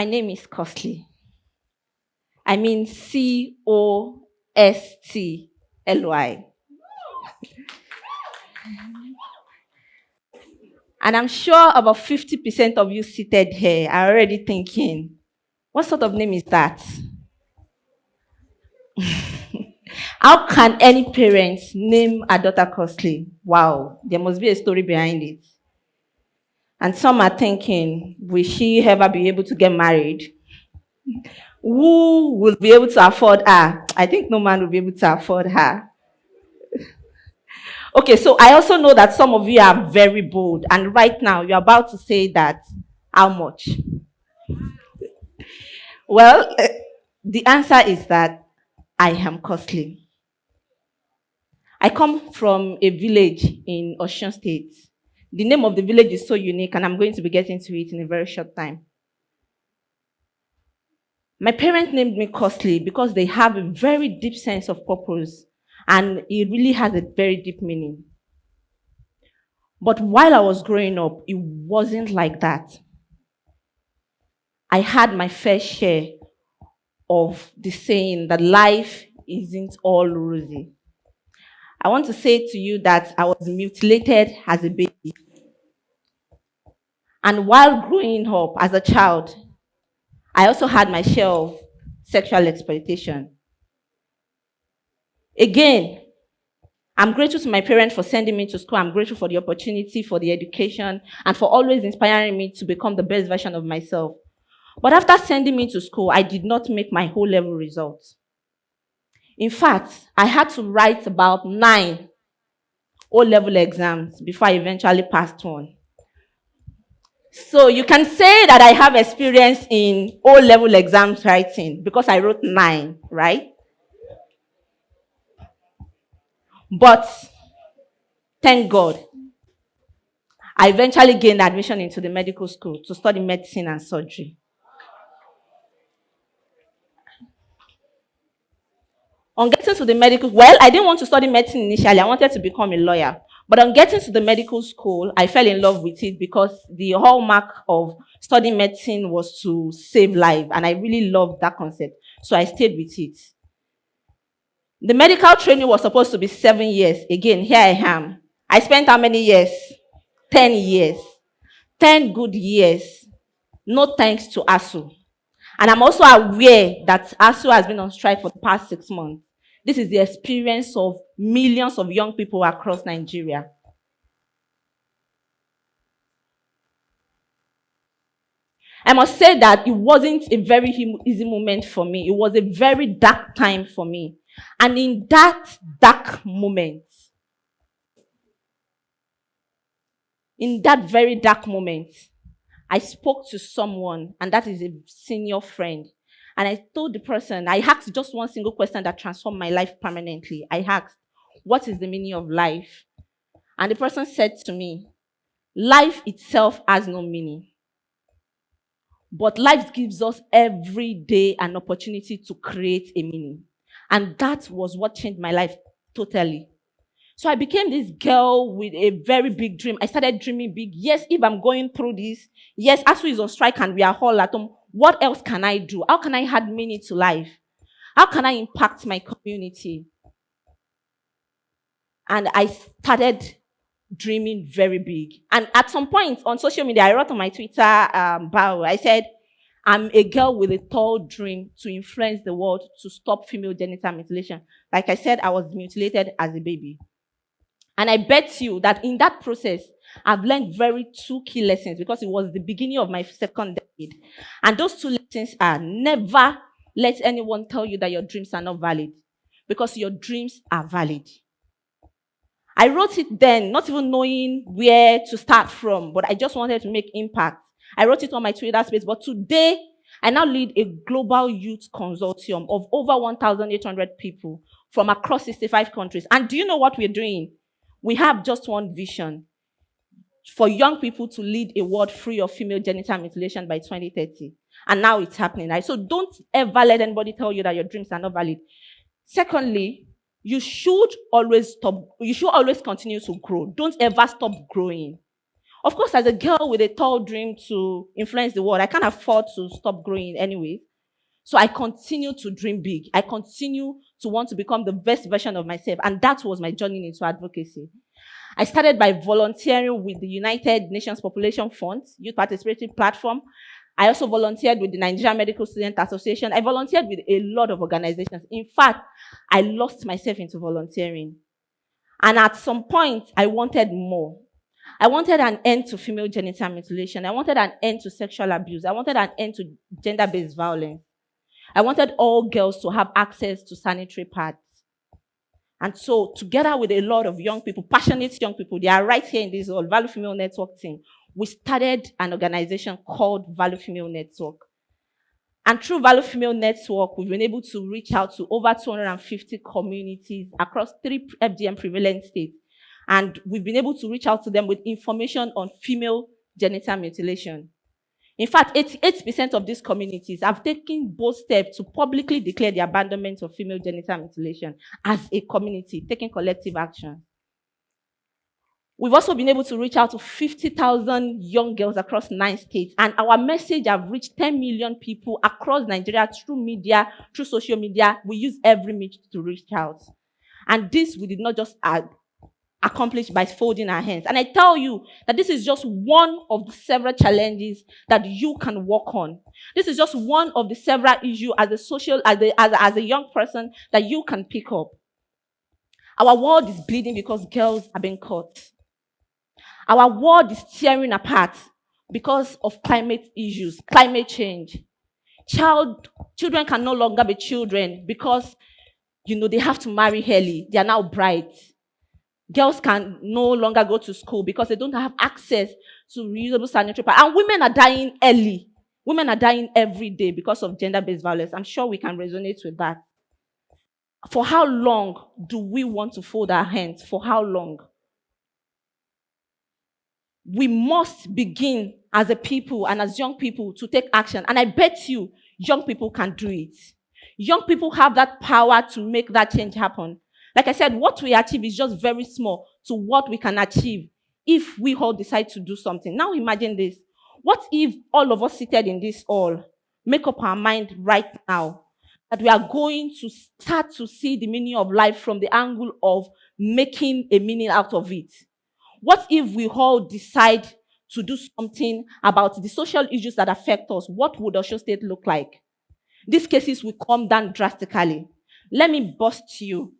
My name is Costly. I mean Costly. And I'm sure about 50% of you seated here are already thinking, what sort of name is that? How can any parent name a daughter Costly? Wow, there must be a story behind it. And some are thinking, will she ever be able to get married? Who will be able to afford her? I think no man will be able to afford her. Okay, so I also know that some of you are very bold, and right now you're about to say that how much? Well, the answer is that I am Costly. I come from a village in Osun State. The name of the village is so unique, and I'm going to be getting to it in a very short time. My parents named me Costly because they have a very deep sense of purpose, and it really has a very deep meaning. But while I was growing up, it wasn't like that. I had my fair share of the saying that life isn't all rosy. I want to say to you that I was mutilated as a baby. And while growing up as a child, I also had my share of sexual exploitation. Again, I'm grateful to my parents for sending me to school. I'm grateful for the opportunity, for the education, and for always inspiring me to become the best version of myself. But after sending me to school, I did not make my O-level results. In fact, I had to write about 9 O-level exams before I eventually passed one. So you can say that I have experience in O-level exams writing because I wrote 9, right? But thank God, I eventually gained admission into the medical school to study medicine and surgery. On getting to the medical, well, I didn't want to study medicine initially. I wanted to become a lawyer. But on getting to the medical school, I fell in love with it because the hallmark of studying medicine was to save lives. And I really loved that concept. So I stayed with it. The medical training was supposed to be 7 years. Again, here I am. I spent how many years? 10 years. 10 good years. No thanks to ASU. And I'm also aware that ASU has been on strike for the past 6 months. This is the experience of millions of young people across Nigeria. I must say that it wasn't a very easy moment for me. It was a very dark time for me. And in that dark moment, I spoke to someone, and that is a senior friend. And I told the person, I asked just one single question that transformed my life permanently. I asked, what is the meaning of life? And the person said to me, life itself has no meaning. But life gives us every day an opportunity to create a meaning. And that was what changed my life totally. So I became this girl with a very big dream. I started dreaming big. Yes, if I'm going through this, yes, ASU is on strike and we are all at home. What else can I do? How can I add meaning to life? How can I impact my community? And I started dreaming very big. And at some point on social media, I wrote on my Twitter bio, I said, I'm a girl with a tall dream to influence the world to stop female genital mutilation. Like I said, I was mutilated as a baby. And I bet you that in that process, I've learned 2 key lessons because it was the beginning of my second decade. And those 2 lessons are never let anyone tell you that your dreams are not valid, because your dreams are valid. I wrote it then, not even knowing where to start from, but I just wanted to make impact. I wrote it on my Twitter space, but today, I now lead a global youth consortium of over 1,800 people from across 65 countries. And do you know what we're doing? We have just one vision: for young people to lead a world free of female genital mutilation by 2030. And now it's happening, right? So don't ever let anybody tell you that your dreams are not valid. Secondly, you should always continue to grow. Don't ever stop growing. Of course, as a girl with a tall dream to influence the world, I can't afford to stop growing anyway. So I continue to dream big. I continue to want to become the best version of myself. And that was my journey into advocacy. I started by volunteering with the United Nations Population Fund, Youth Participatory Platform. I also volunteered with the Nigerian Medical Student Association. I volunteered with a lot of organizations. In fact, I lost myself into volunteering. And at some point, I wanted more. I wanted an end to female genital mutilation. I wanted an end to sexual abuse. I wanted an end to gender-based violence. I wanted all girls to have access to sanitary pads. And so, together with a lot of young people, passionate young people, they are right here in this whole Value Female Network team, we started an organization called Value Female Network. And through Value Female Network, we've been able to reach out to over 250 communities across 3 FGM prevalent states. And we've been able to reach out to them with information on female genital mutilation. In fact, 88% of these communities have taken bold steps to publicly declare the abandonment of female genital mutilation as a community, taking collective action. We've also been able to reach out to 50,000 young girls across 9 states, and our message have reached 10 million people across Nigeria through media, through social media. We use every means to reach out. And this we did not just accomplished by folding our hands. And I tell you that this is just one of the several challenges that you can work on. This is just one of the several issues as a young person that you can pick up. Our world is bleeding because girls are being caught. Our world is tearing apart because of climate issues, climate change. Children can no longer be children because, they have to marry early. They are now brides. Girls can no longer go to school because they don't have access to reusable sanitary pads. And women are dying early. Women are dying every day because of gender-based violence. I'm sure we can resonate with that. For how long do we want to fold our hands? For how long? We must begin as a people and as young people to take action. And I bet you, young people can do it. Young people have that power to make that change happen. Like I said, what we achieve is just very small to what we can achieve if we all decide to do something. Now imagine this. What if all of us seated in this hall make up our mind right now that we are going to start to see the meaning of life from the angle of making a meaning out of it? What if we all decide to do something about the social issues that affect us? What would Osun State look like? These cases will come down drastically. Let me bust you.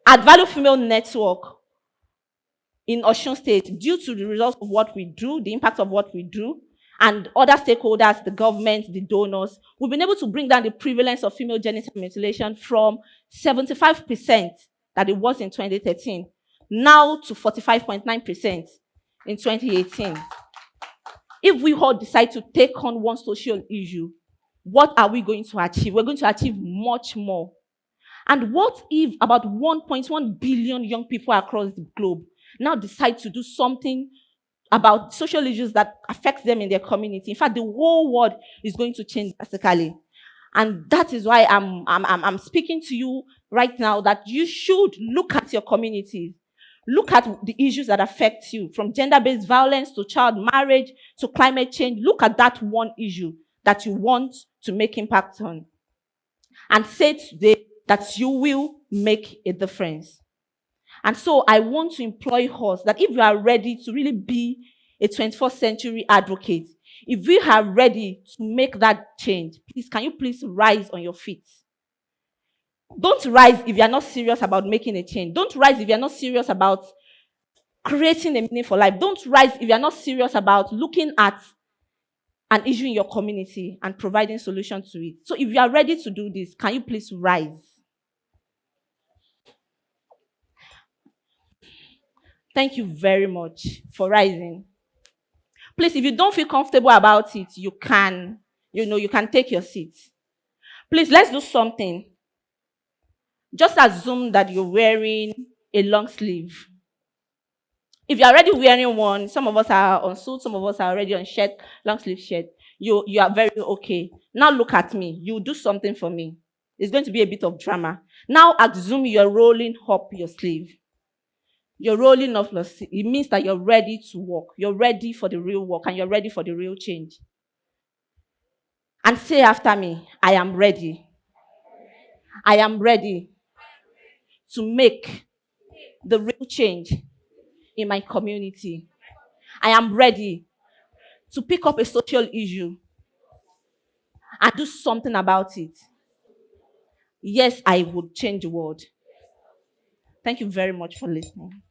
At Value Female Network in Osun State, due to the results of what we do, the impact of what we do, and other stakeholders, the government, the donors, we've been able to bring down the prevalence of female genital mutilation from 75% that it was in 2013, now to 45.9% in 2018. If we all decide to take on one social issue, what are we going to achieve? We're going to achieve much more. And what if about 1.1 billion young people across the globe now decide to do something about social issues that affect them in their community? In fact, the whole world is going to change drastically. And that is why I'm speaking to you right now that you should look at your communities. Look at the issues that affect you, from gender-based violence to child marriage to climate change. Look at that one issue that you want to make impact on. And say today that you will make a difference. And so I want to employ us that if you are ready to really be a 21st century advocate, if we are ready to make that change, can you please rise on your feet? Don't rise if you are not serious about making a change. Don't rise if you are not serious about creating a meaningful life. Don't rise if you are not serious about looking at an issue in your community and providing solutions to it. So if you are ready to do this, can you please rise? Thank you very much for rising. Please, if you don't feel comfortable about it, you can take your seat. Please, let's do something. Just assume that you're wearing a long sleeve. If you're already wearing one, some of us are on suit, some of us are already on shirt, long sleeve shirt. You are very okay. Now look at me. You do something for me. It's going to be a bit of drama. Now assume you're rolling up your sleeve. You're rolling off your sleeve. It means that you're ready to work. You're ready for the real work and you're ready for the real change. And say after me, I am ready. I am ready to make the real change in my community. I am ready to pick up a social issue and do something about it. Yes, I would change the world. Thank you very much for listening.